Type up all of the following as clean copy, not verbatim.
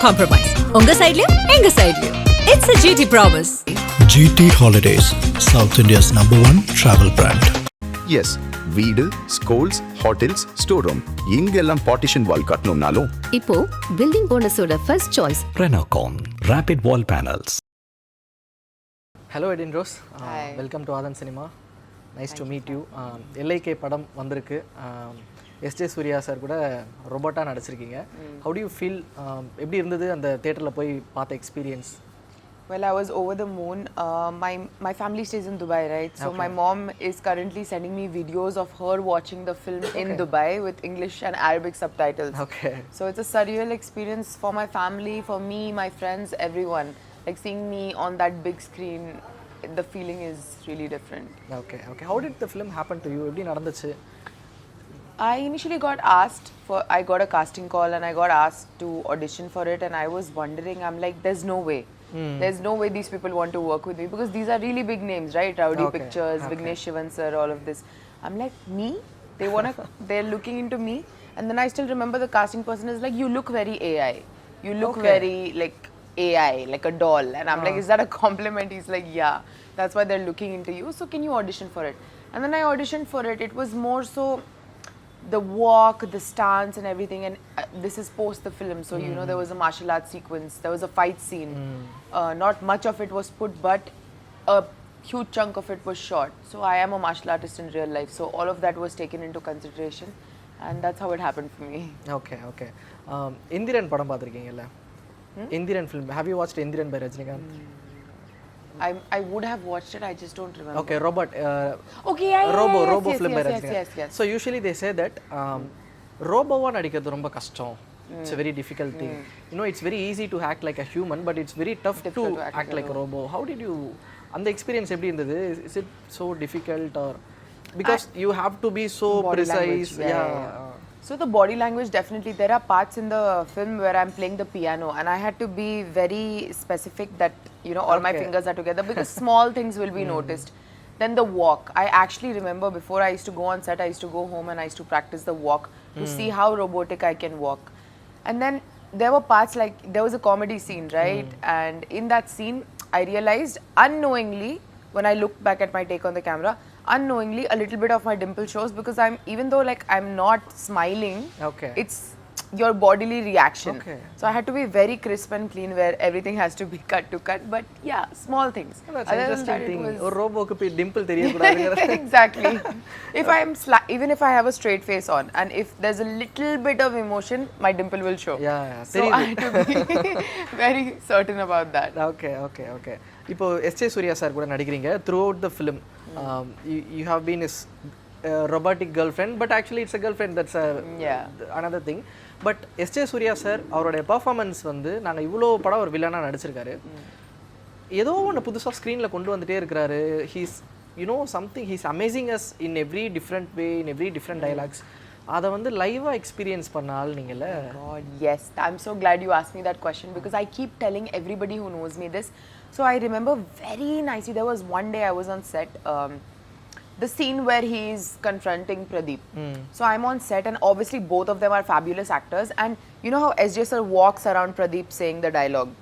compromise. Unga side liyo, enga side liyo. It's a GT promise. GT Holidays, South India's #1 travel brand. Yes, வீடு, schools, hotels, store room இங்கெல்லாம் partition wall கட்டணும்னாலும் இப்போ building ஓனர்ஸோட first choice Renocon Rapid Wall Panels. Hello Edin Rose, welcome to Aadhan Cinema. Nice to meet you. LIK படம் வந்திருக்கு. SJ Surya sir கூட ரோபோட்டா நடிச்சிருக்கீங்க. How do you feel? எப்படி இருந்தது அந்த தியேட்டர்ல போய் பார்த்த experience? Well, I was over the moon. My family stays in Dubai, right? So my mom is currently sending me videos of her watching the film in Dubai with English and Arabic subtitles. Okay. So it's a surreal experience for my family, for me, my friends, everyone. Like seeing me on that big screen, the feeling is really different. Okay. How did the film happen to you? எப்படி நடந்துச்சு? I initially got asked I got a casting call and I got asked to audition for it, and I was wondering, I'm like, there's no way. There's no way these people want to work with me because these are really big names, right? Rowdy Pictures, Vignesh Shivan sir, all of this. I'm like, me? They're looking into me. And then I still remember the casting person is like, you look very AI. You look very like AI, like a doll. And I'm like, is that a compliment? He's like, yeah, that's why they're looking into you. So can you audition for it? And then I auditioned for it. It was more so the walk, the stance and everything, and this is post the film, so you know there was a martial arts sequence, there was a fight scene. Not much of it was put, but a huge chunk of it was shot. So I am a martial artist in real life, so all of that was taken into consideration, and that's how it happened for me. Okay. Indiran படம் பார்த்திருக்கீங்கல்ல? Indiran film, have you watched Indiran by Rajinikanth? I would have watched it, I just don't remember. Okay, robot. Okay, yeah, robo film by Rajinikanth. Yes. So usually they say that robo-வா நடிக்கிறது ரொம்ப கஷ்டம். It's a very difficult thing. You know, it's very easy to act like a human, but it's very tough to act like a robo. How did you, அந்த experience எப்படி இருந்தது? Is it so difficult, or because you have to be so precise? So the body language, definitely, there are parts in the film where I'm playing the piano and I had to be very specific that, you know, all my fingers are together because small things will be noticed. Then the walk, I actually remember before I used to go on set, I used to go home and I used to practice the walk to see how robotic I can walk. And then there were parts like, there was a comedy scene, right? And in that scene, I realized unknowingly, when I looked back at my take on the camera, unknowingly a little bit of my dimple shows because even though like I'm not smiling, it's your bodily reaction. So I had to be very crisp and clean where everything has to be cut to cut, but yeah, small things. That's an interesting thing. Or robo ku pe dimple theriyakudadhu. Exactly. If I am even if I have a straight face on and if there's a little bit of emotion, my dimple will show. Yeah. So I had to be very certain about that. Okay. இப்போ SJ Surya sir கூட நடிக்கிறீங்க. Throughout the film, you have been his robotic girlfriend, but actually it's a girlfriend, that's another thing. But SJ Surya sir அவருடைய performance வந்து நாங்கள் இவ்வளோ படம் ஒரு வில்லனாக நடிச்சிருக்காரு, ஏதோ ஒன்று புதுசாக ஸ்க்ரீனில் கொண்டு வந்துட்டே இருக்கிறாரு. He's something, he's amazing as in every different way, in every different dialogues. அதை வந்து லைவாக எக்ஸ்பீரியன்ஸ் பண்ணால் நீங்கள்ல? God, yes, I'm so glad you asked me that question because I keep telling everybody who knows me this. So I remember very nicely, there was one day I was on set, the scene where he's confronting Pradeep. So I'm on set and obviously both of them are fabulous actors, and you know how SJ sir walks around Pradeep saying the dialogue.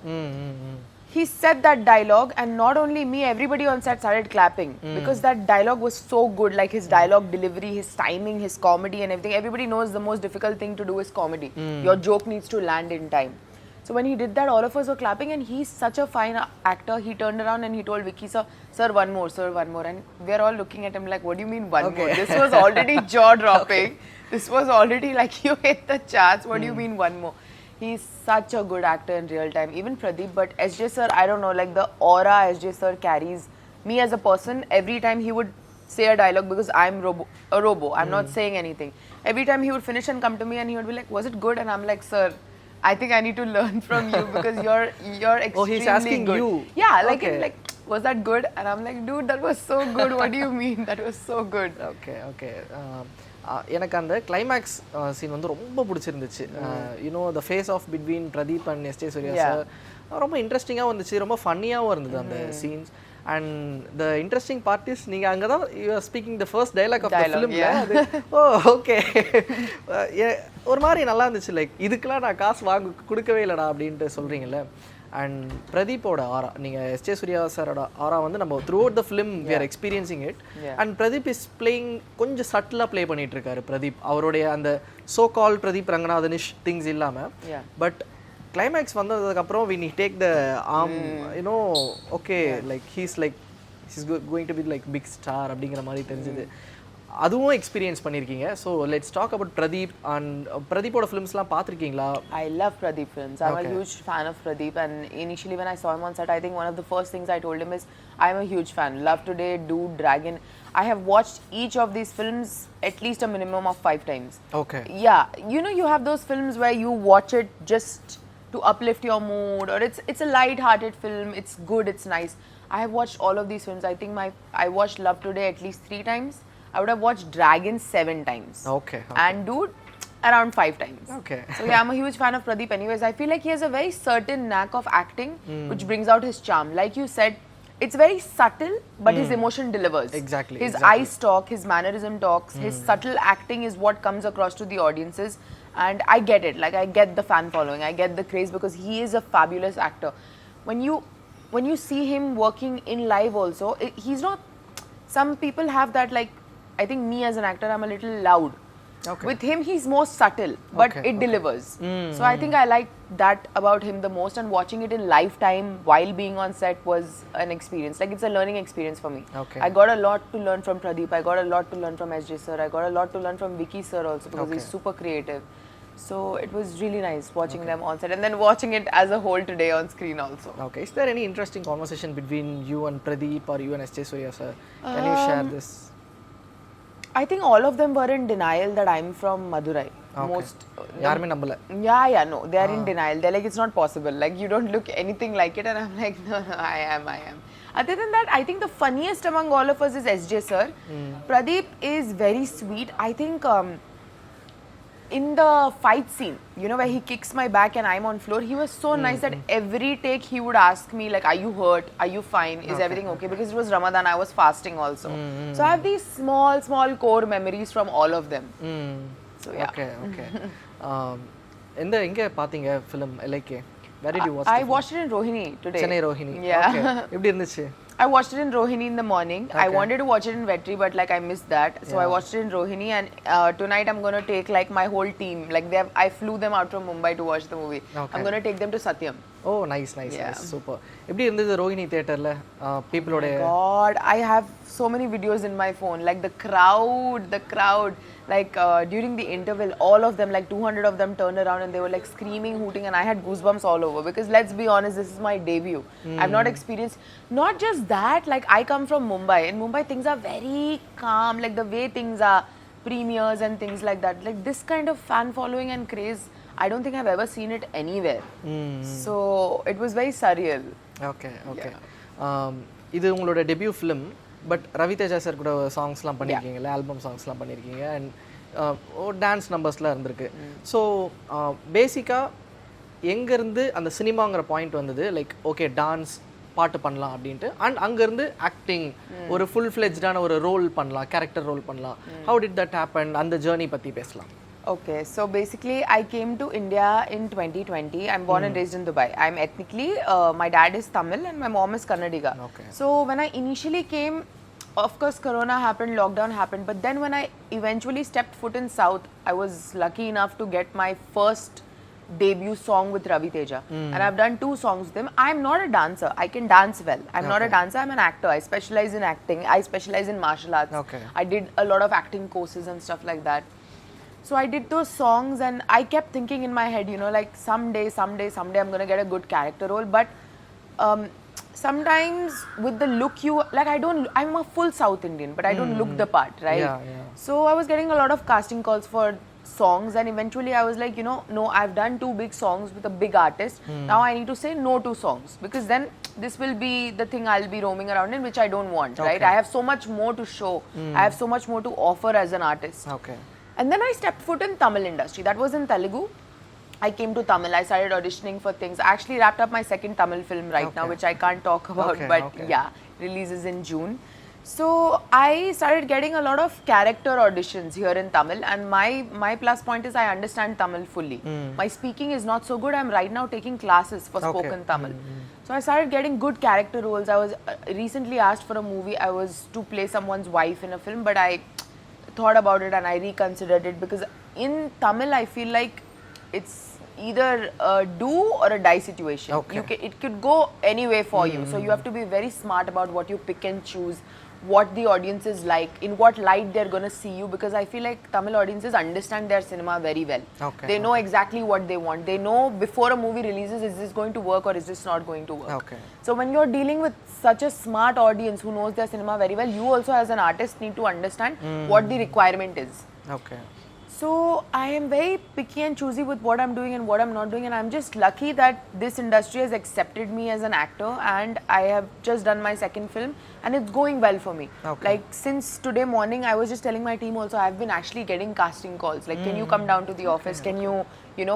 He said that dialogue and not only me, everybody on set started clapping because that dialogue was so good, like his dialogue delivery, his timing, his comedy and everything. Everybody knows the most difficult thing to do is comedy. Your joke needs to land in time. So when he did that, all of us were clapping, and he's such a fine actor. He turned around and he told Vicky, sir, one more. And we're all looking at him like, what do you mean one more? This was already jaw-dropping. This was already like, you hit the charts. What do you mean one more? He's such a good actor in real time. Even Pradeep, but SJ sir, I don't know, like the aura SJ sir carries me as a person. Every time he would say a dialogue, because I'm a robo, I'm not saying anything. Every time he would finish and come to me and he would be like, was it good? And I'm like, sir, I think I need to learn from you because you're extremely Oh, he's asking good. you? Yeah, like was that good? And I'm like, dude, that was so good. What do you mean? That was so good. Okay. எனக்கு அந்த climax scene வந்து ரொம்ப பிடிச்சிருந்துச்சு. You know the face off between Pradeep and SJ Surya sir ரொம்ப இன்ட்ரெஸ்டிங்காகவும் இருந்துச்சு, ரொம்ப ஃபன்னியாகவும் இருந்தது அந்த scenes. and the interesting part is நீங்க அங்க தான் you are speaking the first dialogue of the film okay ஒரு மாதிரி நல்லா இருந்துச்சு லைக் இதுக்கெல்லாம் நான் காசு கொடுக்கவே இல்லடா அப்படின்ட்டு சொல்றீங்கல்ல. அண்ட் பிரதீப்போட ஆரா, நீங்கள் எஸ்ஜே சூர்யா சாரோட ஆரா வந்து நம்ம through the film we are experiencing it. And Pradeep is playing கொஞ்சம் சட்டிலாக ப்ளே பண்ணிட்டு இருக்காரு பிரதீப். அவருடைய அந்த சோ கால் பிரதீப் ரங்கநாதனிஷ் திங்ஸ் இல்லாமல். பட் கிளைமேக்ஸ் வந்ததுக்கப்புறம் when he take the arm okay like he's going to be like big star அப்படிங்கிற மாதிரி தெரிஞ்சது. அதுவும் எக்ஸ்பீரியன்ஸ் பண்ணியிருக்கீங்க. So let's talk about Pradeep. And பிரதீப்போட ஃபிலிம்ஸ்லாம் பார்த்துருக்கீங்களா? I love Pradeep films. I'm a huge fan of Pradeep, and initially when I saw him on set, I think one of the first things I told him is I'm a huge fan. Love Today, Dude, Dragon. I have watched each of these films at least a minimum of 5 times. Okay. Yeah, you have those films where you watch it just to uplift your mood, or it's a light-hearted film. It's good, it's nice. I have watched all of these films. I think I watched Love Today at least 3 times. I would have watched Dragon 7 times. Okay. And Dude around 5 times. Okay. So yeah, I'm a huge fan of Pradeep anyways. I feel like he has a very certain knack of acting which brings out his charm. Like you said, it's very subtle but his emotion delivers. Exactly. His eyes talk, his mannerism talks, his subtle acting is what comes across to the audiences, and I get it. Like I get the fan following, I get the craze because he is a fabulous actor. When you see him working in live also, he's not, some people have that, like I think me as an actor, I'm a little loud. Okay. With him, he's more subtle, but it delivers. So I think I like that about him the most, and watching it in lifetime while being on set was an experience. Like it's a learning experience for me. Okay. I got a lot to learn from Pradeep. I got a lot to learn from SJ sir. I got a lot to learn from Vicky sir also because he's super creative. So it was really nice watching them on set and then watching it as a whole today on screen also. Okay. Is there any interesting conversation between you and Pradeep or you and SJ Surya sir? Can you share this? I think all of them were in denial that I'm from Madurai. Okay. Most. யாருமே நம்பல. Yeah, no. They are in denial. They're like, it's not possible. Like, you don't look anything like it. And I'm like, no, I am. Other than that, I think the funniest among all of us is SJ sir. Pradeep is very sweet. I think in the fight scene, where he kicks my back and I'm on floor, he was so nice that every take he would ask me like, are you hurt? Are you fine? Is everything okay? Because it was Ramadan, I was fasting also. So I have these small core memories from all of them. So yeah. Okay. எங்க பாத்தீங்க film LIK? Where did you watch I watched it in Rohini today. Chennai Rohini. Yeah. Okay. எப்படி இருந்துச்சு? I watched it in Rohini in the morning. Okay. I wanted to watch it in Vetri, but like I missed that. So I watched it in Rohini, and tonight I'm going to take like my whole team. Like I flew them out from Mumbai to watch the movie. Okay. I'm going to take them to Satyam. Oh, nice. Super. எப்படி இருந்தது ரோஹினி தியேட்டர்ல பீப்பிளோட? God, I have so many videos in my phone. Like the crowd. Like during the interval, all of them, like 200 of them turned around and they were like screaming, hooting, and I had goosebumps all over because let's be honest, this is my debut. I've not experienced, not just that, like I come from Mumbai. In Mumbai, things are very calm, like the way things are, premieres and things like that. Like this kind of fan following and craze, I don't think I've ever seen it anywhere. So it was very surreal. Okay. இது உங்களோட debut film. But Ravi Teja sir கூட சாங்ஸ்லாம் பண்ணியிருக்கீங்கல்ல, album சாங்ஸ்லாம் பண்ணியிருக்கீங்க. And dance நம்பர்ஸ்லாம் இருந்திருக்கு. So பேசிக்காக எங்கேருந்து அந்த சினிமாங்கிற பாயிண்ட் வந்தது, லைக் ஓகே டான்ஸ் பாட்டு பண்ணலாம் அப்படின்ட்டு, அண்ட் அங்கேருந்து ஆக்டிங் ஒரு ஃபுல் ஃப்ளெஜ்டான ஒரு ரோல் பண்ணலாம், கேரக்டர் ரோல் பண்ணலாம். How did that happen? அந்த ஜேர்னி பற்றி பேசலாம். Okay, so basically I came to India in 2020. I'm born and raised in Dubai. I'm ethnically, my dad is Tamil and my mom is Kannadiga. Okay. So when I initially came, of course Corona happened, lockdown happened, but then when I eventually stepped foot in South, I was lucky enough to get my first debut song with Ravi Teja. And I've done 2 songs with him. I'm not a dancer. I can dance well. I'm not a dancer. I'm an actor. I specialize in acting. I specialize in martial arts. Okay. I did a lot of acting courses and stuff like that. So I did those songs and I kept thinking in my head, like someday I'm going to get a good character role. But sometimes with the look I'm a full South Indian, but I don't look the part, right? Yeah. So I was getting a lot of casting calls for songs and eventually I was like, no, I've done 2 big songs with a big artist. Now I need to say no to songs because then this will be the thing I'll be roaming around in, which I don't want, right? I have so much more to show. I have so much more to offer as an artist. Okay. And then I stepped foot in Tamil industry. That was in Telugu. I came to Tamil. I started auditioning for things. I actually wrapped up my second Tamil film right now, which I can't talk about. But yeah, releases in June. So I started getting a lot of character auditions here in Tamil, and my plus point is I understand Tamil fully. My speaking is not so good. I'm right now taking classes for spoken Tamil. So I started getting good character roles. I was recently asked for a movie. I was to play someone's wife in a film, but I thought about it and I reconsidered it, because in Tamil I feel like it's either a do or a die situation. It could go any way for you. So you have to be very smart about what you pick and choose, what the audience is like, in what light they're going to see you, because I feel like Tamil audiences understand their cinema very well. They know exactly what they want. They know before a movie releases, is this going to work or is this not going to work. So when you're dealing with such a smart audience who knows their cinema very well, you also as an artist need to understand what the requirement is. So I am very picky and choosy with what I'm doing and what I'm not doing, and I'm just lucky that this industry has accepted me as an actor, and I have just done my second film and it's going well for me. Like since today morning, I was just telling my team also, I've been actually getting casting calls like, can you come down to the office, can you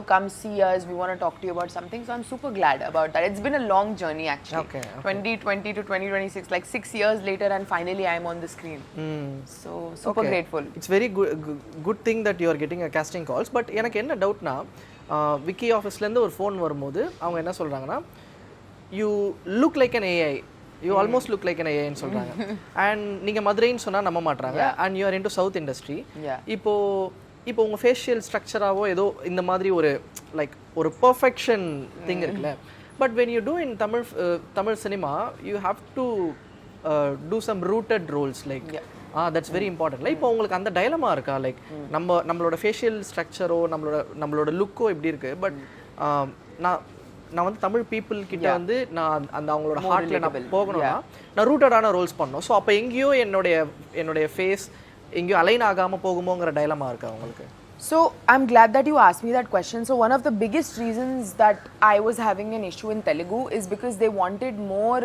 come see us, we want to talk to you about something. So I'm super glad about that. It's been a long journey actually. 2020 to 2026, like 6 years later, and finally I'm on the screen. So super grateful. It's very good thing that you are getting a casting calls. But எனக்கு என்ன டவுட்னா, விக்கி ஆஃபீஸ்லேருந்து ஒரு phone வரும்போது அவங்க என்ன சொல்கிறாங்கன்னா, you look like an AI, you almost look like an ஏஐன்னு சொல்கிறாங்க. அண்ட் நீங்கள் மதுரைன்னு சொன்னால் நம்ப மாட்டாங்க. And you are into south industry. இப்போ உங்கள் ஃபேஷியல் ஸ்ட்ரக்சராகவோ ஏதோ இந்த மாதிரி ஒரு லைக் ஒரு பர்ஃபெக்ஷன் திங் இருக்குல்ல. But when you do in Tamil cinema, you have to do some rooted roles like that's very important. இப்போ உங்களுக்கு அந்த டைலமா இருக்கா, லைக் நம்மளோட ஃபேஷியல் ஸ்ட்ரக்சரோ நம்மளோட லுக்கோ எப்படி இருக்கு, பட் நான் வந்து தமிழ் பீப்புள் கிட்ட வந்து நான் அந்த அவங்களோட ஹார்ட்ல நான் போகணும்னா நான் ரூட்டடான ரோல்ஸ் பண்ணணும். ஸோ அப்போ எங்கேயோ என்னுடைய ஃபேஸ் எங்கேயோ அலைன் ஆகாம போகுமோங்கிற டைலமா இருக்கா உங்களுக்கு? So I'm glad that you asked me that question. So one of the biggest reasons that I was having an issue in Telugu is because they wanted more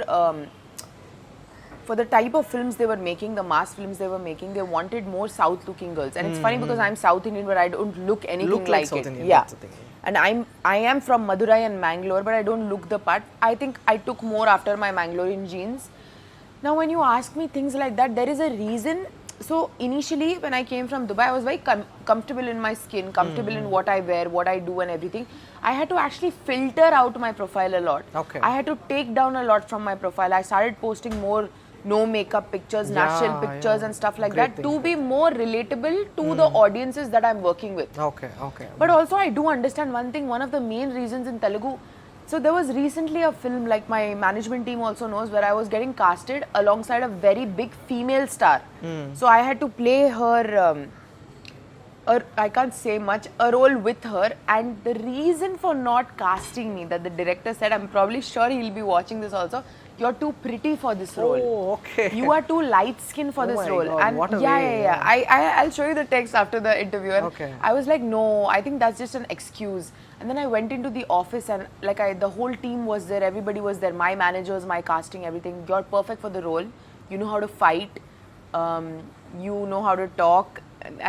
for the type of films they were making, the mass films they were making, they wanted more South looking girls. And it's funny because I'm South Indian, but I don't look anything like South it. Indian, yeah. that's the thing. And I am from Madurai and Mangalore, but I don't look the part. I think I took more after my Mangalorean genes. Now when you ask me things like that, there is a reason. So initially when I came from Dubai, I was very comfortable in my skin, comfortable in what I wear, what I do and everything. I had to actually filter out my profile a lot. I had to take down a lot from my profile. I started posting more no makeup pictures, natural pictures and stuff like that to be more relatable to the audiences that I'm working with. But also I do understand one thing, one of the main reasons in Telugu, so there was recently a film, like my management team also knows, where I was getting casted alongside a very big female star. So I had to play her, I can't say much, a role with her. And the reason for not casting me, that the director said, I'm probably sure he'll be watching this also, you're too pretty for this role. You are too light skinned for this role. God, and what a way, I'll show you the text after the interview. And I was like, no, I think that's just an excuse. And then I went into the office and like the whole team was there, everybody was there, my managers, my casting, everything. You're perfect for the role. You know how to fight. You know how to talk.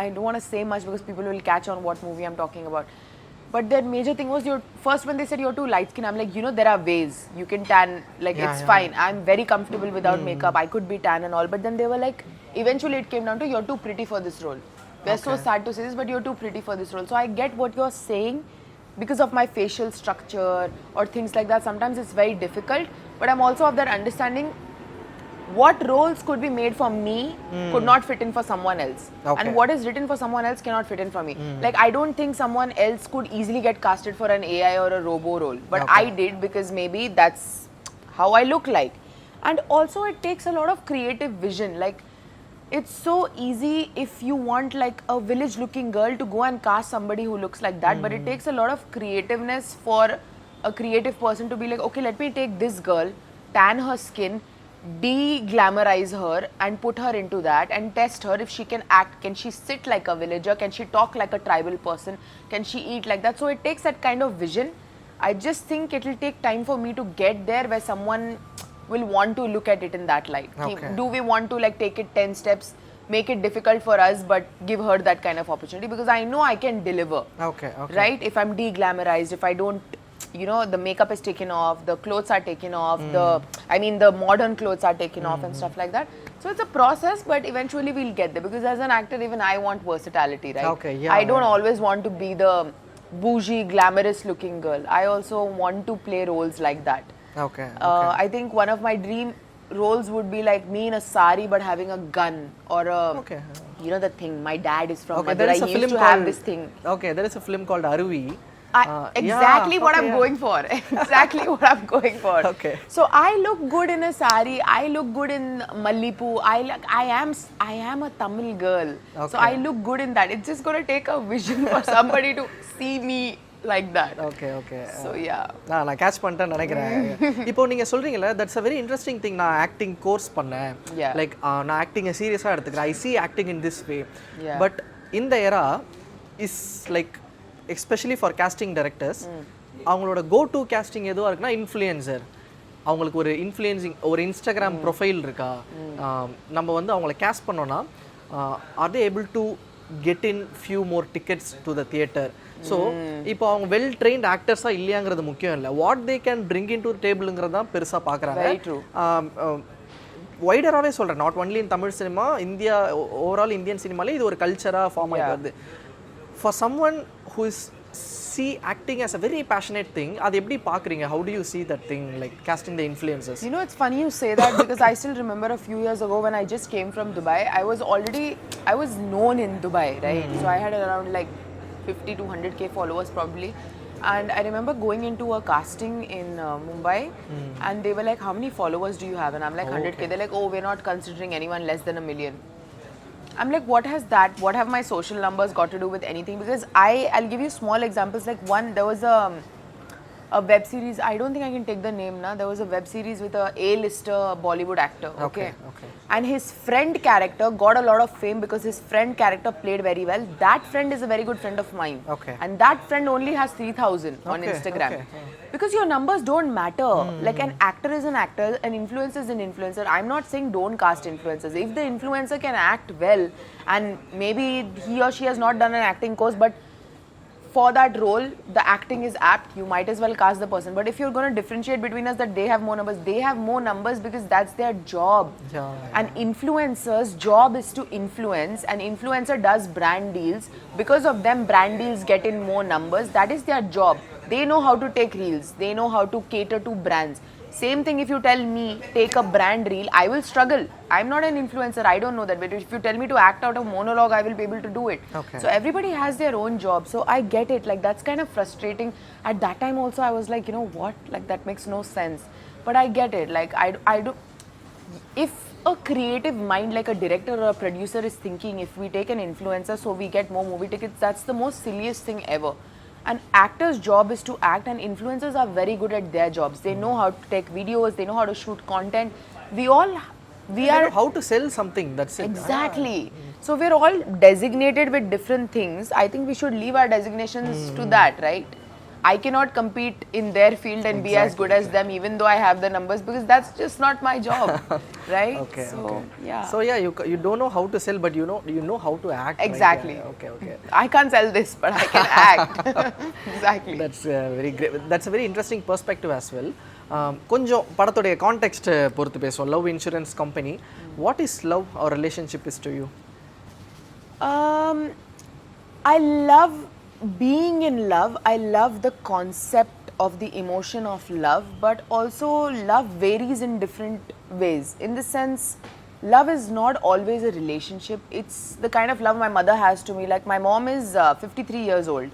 I don't want to say much because people will catch on what movie I'm talking about. But their major thing was, first when they said you're too light skin, I'm like, there are ways. You can tan, like it's fine. I'm very comfortable without makeup. I could be tan and all. But then they were like, eventually it came down to, you're too pretty for this role. We're so sad to say this, but you're too pretty for this role. So I get what you're saying because of my facial structure or things like that. Sometimes it's very difficult. But I'm also of that understanding, what roles could be made for me could not fit in for someone else. And what is written for someone else cannot fit in for me. Like I don't think someone else could easily get casted for an AI or a robo role. But I did because maybe that's how I look like. And also it takes a lot of creative vision. Like it's so easy if you want like a village looking girl to go and cast somebody who looks like that. But it takes a lot of creativeness for a creative person to be like, okay, let me take this girl, tan her skin, de-glamorize her and put her into that and test her if she can act. Can she sit like a villager? Can she talk like a tribal person? Can she eat like that? So it takes that kind of vision. I just think it will take time for me to get there where someone will want to look at it in that light. Do we want to like take it 10 steps, make it difficult for us but give her that kind of opportunity? Because I know I can deliver. Right? If I'm de-glamorized, if I don't you know, the makeup is taken off, the clothes are taken off, the modern clothes are taken off and stuff like that. So it's a process, but eventually we'll get there, because as an actor, even I want versatility, right? Okay, yeah, I don't always want to be the bougie, glamorous looking girl. I also want to play roles like that. Okay. I think one of my dream roles would be like me in a sari but having a gun, or a, you know, the thing, my dad is from Madurai, he used to have this thing. Okay, there is a film called Aruvi. Exactly what I'm going for. Exactly what I'm going for. Okay. So I look good in a sari. I look good in Mallipu. I am a Tamil girl. Okay. So I look good in that. It's just going to take a vision for somebody to see me like that. Okay. So yeah. நான் catch பண்ணிட்டேன்னு நினைக்கிறேன். இப்போ நீங்க சொல்றீங்கல்ல, that's a very interesting thing. நான் acting course பண்ணேன். Like நான் ஆக்டிங்கை சீரியஸா எடுத்துக்கிறேன். I see acting in this way. But in the era is like especially for casting directors, அவங்களோட go to casting எதுவா இருக்குன்னா இன்ஃப்ளூயன்சர். அவங்களுக்கு ஒரு இன்ஃப்ளூயன்சிங் ஒரு இன்ஸ்டாகிராம் ப்ரொஃபைல் இருக்கா, நம்ம வந்து அவங்கள கேஸ்ட் பண்ணோன்னா are they able to get in few more tickets to the theater? So இப்போ அவங்க வெல் ட்ரெயின்ட் ஆக்டர்ஸா இல்லையாங்கிறது முக்கியம் இல்லை, what they can bring in to டேபிளுங்கிறது தான் பெருசாக பார்க்குறாங்க. வைடராகவே சொல்கிறேன், not only in Tamil cinema, India overall Indian சினிமாலே இது ஒரு கல்ச்சராக ஃபார்ம் ஆகி வருது. For someone who is see acting as a very passionate thing, அது எப்படி பார்க்குறீங்க? How do you see that thing, like casting the influencers? You know, it's funny you say that, because I still remember a few years ago when I just came from Dubai, I was known in Dubai, right? So I had around like 50 to 100k followers probably, and I remember going into a casting in Mumbai, and they were like, how many followers do you have? And I'm like, 100k. They're like, oh, we're not considering anyone less than 1 million. I'm like, what have my social numbers got to do with anything? Because I'll give you small examples. Like there was a web series, I don't think I can take the name now. There was a web series with a A-lister Bollywood actor. Okay. And his friend character got a lot of fame because his friend character played very well. That friend is a very good friend of mine. Okay. And that friend only has 3,000 on Instagram. Because your numbers don't matter. Like an actor is an actor, an influencer is an influencer. I'm not saying don't cast influencers. If the influencer can act well, and maybe he or she has not done an acting course, but for that role, the acting is apt, you might as well cast the person. But if you're going to differentiate between us that they have more numbers, they have more numbers because that's their job. And influencers' job is to influence, and influencer does brand deals. Because of them, brand deals get in more numbers. That is their job. They know how to take reels. They know how to cater to brands. Same thing if you tell me, take a brand reel, I will struggle. I'm not an influencer, I don't know that. But if you tell me to act out a monologue, I will be able to do it. So everybody has their own job. So I get it. Like that's kind of frustrating. At that time also, I was like, you know what? Like that makes no sense. But I get it. Like I do. If a creative mind like a director or a producer is thinking, if we take an influencer so we get more movie tickets, that's the most silliest thing ever. An actor's job is to act, and influencers are very good at their jobs. They know how to take videos, they know how to shoot content. We are how to sell something, that's it. Exactly. So we're all designated with different things. I think we should leave our designations to that, right? I cannot compete in their field and be as good as them, even though I have the numbers, because that's just not my job, right? So yeah, you don't know how to sell, but you know how to act. Exactly. Right? Okay. I can't sell this, but I can act. Exactly. That's very great. That's a very interesting perspective as well. கொஞ்சம் படத்தோடைய context பொறுத்து பேசுவோம். Love insurance company, what is love or relationship is to you? I love being in love. I love the concept of the emotion of love, but also love varies in different ways. In the sense, love is not always a relationship. It's the kind of love my mother has to me. Like my mom is 53 years old.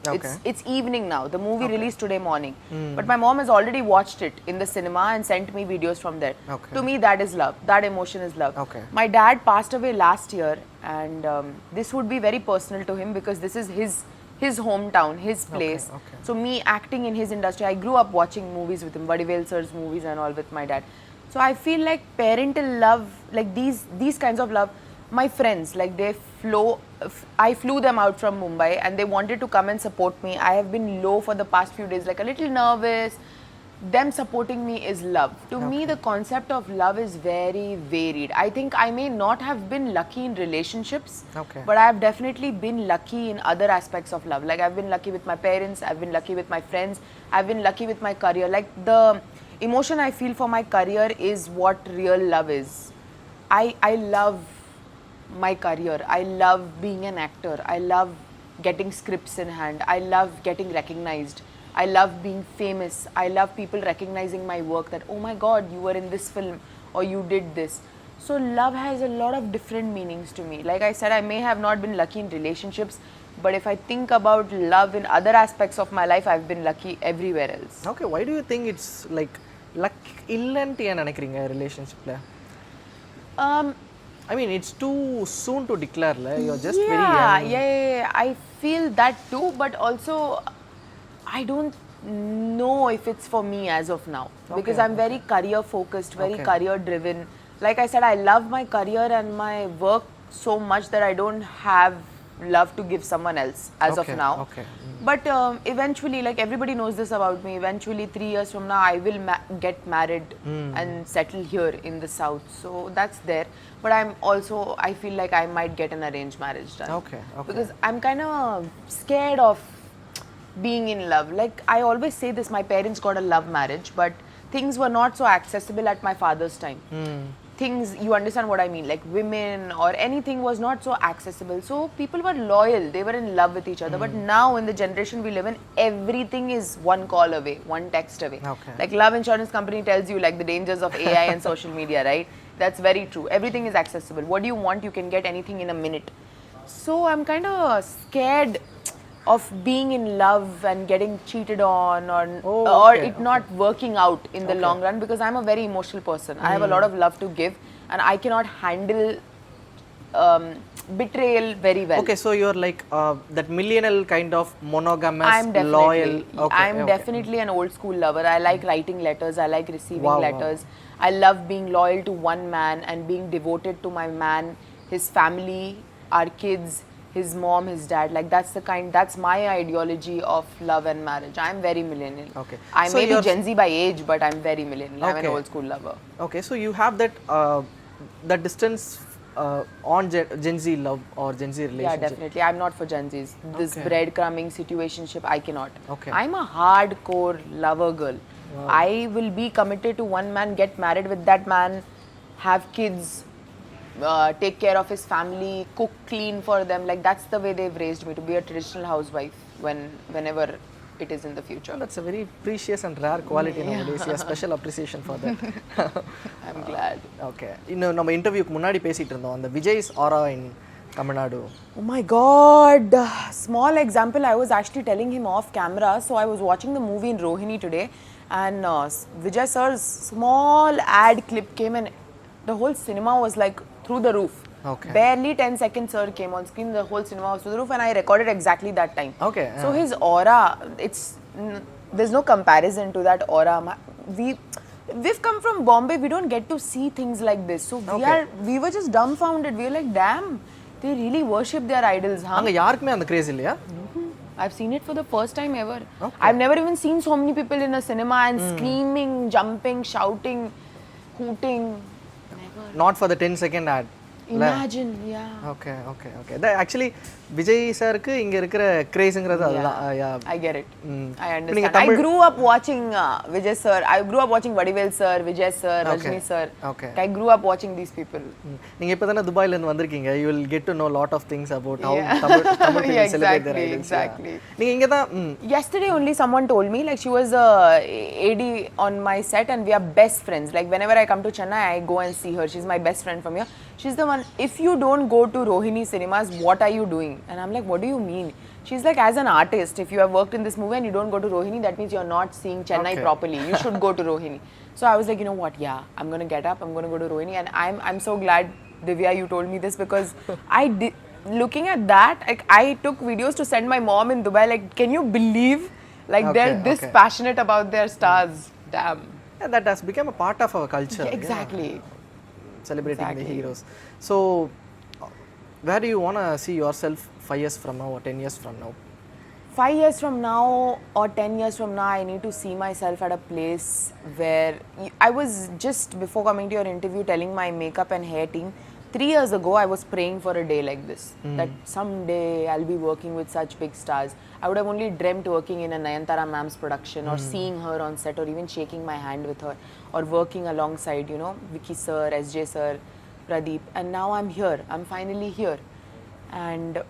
It's evening now. The movie released today morning. But my mom has already watched it in the cinema and sent me videos from there. To me, that is love. That emotion is love. My dad passed away last year, and this would be very personal to him because this is his hometown, his place. So me acting in his industry, I grew up watching movies with him, Vadivel sir's movies and all with my dad. So I feel like parental love, like these kinds of love, my friends, like I flew them out from Mumbai and they wanted to come and support me. I have been low for the past few days, like a little nervous, them supporting me is love. To me, the concept of love is very varied. I think I may not have been lucky in relationships, but I have definitely been lucky in other aspects of love. Like I've been lucky with my parents, I've been lucky with my friends, I've been lucky with my career. Like the emotion I feel for my career is what real love is. I love my career. I love being an actor. I love getting scripts in hand. I love getting recognized. I love being famous. I love people recognizing my work that, oh my God, you were in this film or you did this. So love has a lot of different meanings to me. Like I said, I may have not been lucky in relationships, but if I think about love in other aspects of my life, I've been lucky everywhere else. Okay, why do you think it's like luck இல்லன்ட்டு ஏன் நினைக்கிறீங்க ரிலேஷன்ஷிப்ல? I mean, it's too soon to declare, you're just very young. Yeah, I feel that too, but also I don't know if it's for me as of now, because I'm very career focused, very career driven. Like I said, I love my career and my work so much that I don't have love to give someone else as of now. But eventually, like everybody knows this about me, eventually 3 years from now I will get married and settle here in the south. So that's there. But I feel like I might get an arranged marriage done. Because I'm kind of scared of being in love. Like I always say this, my parents got a love marriage, but things were not so accessible at my father's time. Things, you understand what I mean, like women or anything was not so accessible. So people were loyal, they were in love with each other. But now in the generation we live in, everything is one call away, one text away. Like love insurance company tells you like the dangers of AI and social media, right? That's very true. Everything is accessible. What do you want? You can get anything in a minute. So I'm kind of scared of being in love and getting cheated on or it not working out in the long run, because I'm a very emotional person. I have a lot of love to give and I cannot handle betrayal very well. Okay, so you're like that millennial kind of monogamous, loyal. I'm definitely an old school lover. I like writing letters. I like receiving letters. I love being loyal to one man and being devoted to my man, his family, our kids, his mom, his dad. Like that's my ideology of love and marriage. I'm very millennial. I may be Gen Z by age, but I'm very millennial. I'm an old school lover. Okay, so you have that distance on Gen Z love or Gen Z relationship. Yeah, definitely. I'm not for Gen Zs. This breadcrumbing situationship, I cannot. I'm a hardcore lover girl. I will be committed to one man, get married with that man, have kids, take care of his family, cook, clean for them. Like that's the way they've raised me, to be a traditional housewife whenever it is in the future. That's a very precious and rare quality nowadays. Yeah, special appreciation for that. I'm glad. Okay. நம்ம இன்டர்வியூக்கு முன்னாடி பேசிட்டு இருந்தோம் அந்த விஜய்ஸ் ஆரா இன் Tamil Nadu. Oh my God! Small example, I was actually telling him off camera. So I was watching the movie in Rohini today, and Vijay sir's small ad clip came, and the whole cinema was like through the roof. Barely 10 seconds sir came on screen, the whole cinema was through the roof, and I recorded exactly that time. So his aura, there's no comparison to that aura. We've come from Bombay, we don't get to see things like this. So we were just dumbfounded. We were like, damn, they really worship their idols, huh? அங்க யாருக்குமே அந்த grace இல்லையா? I've seen it for the first time ever. I've never even seen so many people in a cinema and screaming, jumping, shouting, hooting. Never. Not for the 10-second ad. Imagine, yeah. Okay. That actually Vijay sirக்கு இங்க இருக்கிற கிரேஸ்ங்கிறது அதுதான். I get it. I understand. I grew up watching Vijay sir. I grew up watching Vadivel sir, Vijay sir, Rajni sir. I grew up watching these people. நீங்க இப்பதானே துபாயில இருந்து வந்திருக்கீங்க. You will get to know a lot of things about how Tamil people celebrate their idols. Exactly. நீங்க இங்க தான் Yesterday only someone told me, like she was a AD on my set and we are best friends. Like whenever I come to Chennai, I go and see her. She's my best friend from here. She's the one, if you don't go to Rohini cinemas, what are you doing? And I'm like, what do you mean? She's like, as an artist, if you have worked in this movie and you don't go to Rohini, that means you're not seeing Chennai properly. You should go to Rohini. So I was like, you know what? Yeah, I'm going to get up. I'm going to go to Rohini. And I'm so glad, Divya, you told me this, because looking at that, like, I took videos to send my mom in Dubai. Like, can you believe? Like, they're this passionate about their stars. Damn. Yeah, that has become a part of our culture. Yeah, exactly. Celebrating the heroes. So, where do you want to see yourself 5 years from now or 10 years from now? 5 years from now or 10 years from now, I need to see myself at a place where I was just before coming to your interview telling my makeup and hair team, 3 years ago I was praying for a day like this, that someday I'll be working with such big stars. I would have only dreamt working in a Nayantara ma'am's production or seeing her on set or even shaking my hand with her or working alongside, you know, Vicky sir, SJ sir, Pradeep. And now I'm here. I'm finally here. And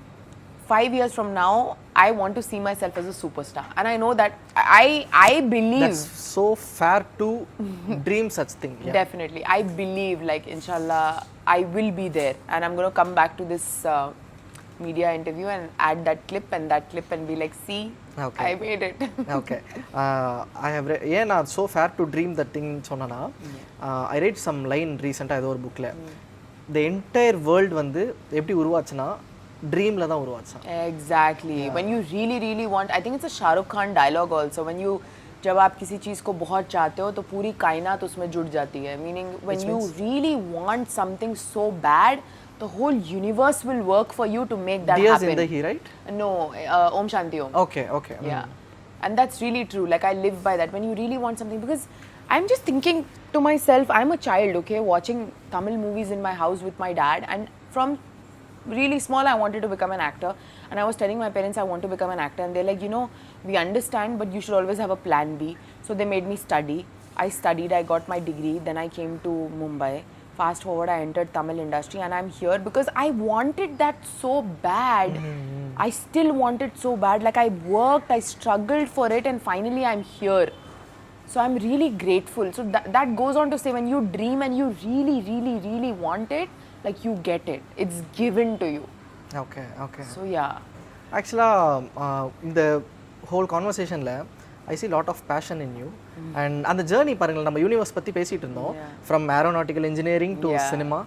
5 years from now, I want to see myself as a superstar. And I know that I believe... That's so fair to dream such thing. Yeah. Definitely. I believe, like, inshallah, I will be there. And I'm going to come back to this media interview and add that clip and be like, see, Okay. I made it. Okay. I have read, yeah, na, so fair to dream that thing சொன்னனா I read some line recent ஏதோ ஒரு bookல the entire world வந்து எப்படி உருவாச்சுனா dreamல தான் உருவாச்சு. Exactly. Yeah. When you really want, I think it's a Shah Rukh Khan dialogue also. When you, जब आप किसी चीज को बहुत चाहते हो तो पूरी कायनात उसमें जुड़ जाती है. Meaning when you really want something so bad, the whole universe will work for you to make that Diya's happen. in the he, right? No, Om Shanti Om. Okay, okay. Yeah. And that's really true. Like I live by that. When you really want something, because I'm just thinking to myself, I'm a child, okay, watching Tamil movies in my house with my dad, and from really small I wanted to become an actor, and I was telling my parents I want to become an actor, and they're like, you know, we understand, but you should always have a plan B. So they made me study. I studied, I got my degree, then I came to Mumbai. Fast forward, I entered Tamil industry, and I'm here because I wanted that so bad. I still want it so bad. Like I worked, I struggled for it, and finally I'm here. So I'm really grateful. So that goes on to say, when you dream and you really want it, like you get it. It's given to you. Okay, okay. So yeah. Actually, in the whole conversation la, I see a lot of passion in you. And the journey பாருங்க நம்ம universe பத்தி பேசிட்டு இருந்தோம். From aeronautical engineering to cinema,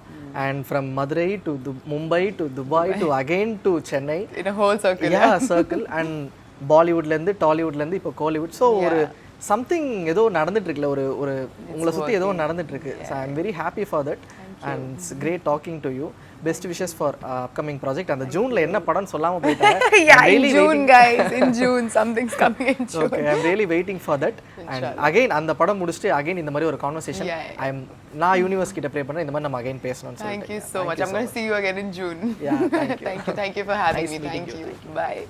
and from Madurai to Mumbai to Dubai to again to Chennai. In a whole circle. Yeah, circle. And Bollywoodல இருந்து Tollywoodல இருந்து இப்போ Kollywood. So ஒரு something ஏதோ நடந்துட்டு இருக்குல ஒரு உங்களை சுத்தி ஏதோ நடந்துட்டு இருக்கு. So I'm very happy for that. And it's great talking to you. Best wishes for upcoming project. And the June la enna padam sollama poitaan. Yeah, in June guys, in June something's coming in June. Okay, I'm really waiting for that. And again அந்த படம் முடிச்சிட்டு again இந்த மாதிரி ஒரு conversation. I'm நான் universe கிட்ட pray பண்றேன் இந்த மாதிரி நம்ம again பேசணும்னு சொல்லிட்டு. Thank you so much. I'm going to see you again in June. Yeah, thank you. Thank you for having me. Thank you. Bye.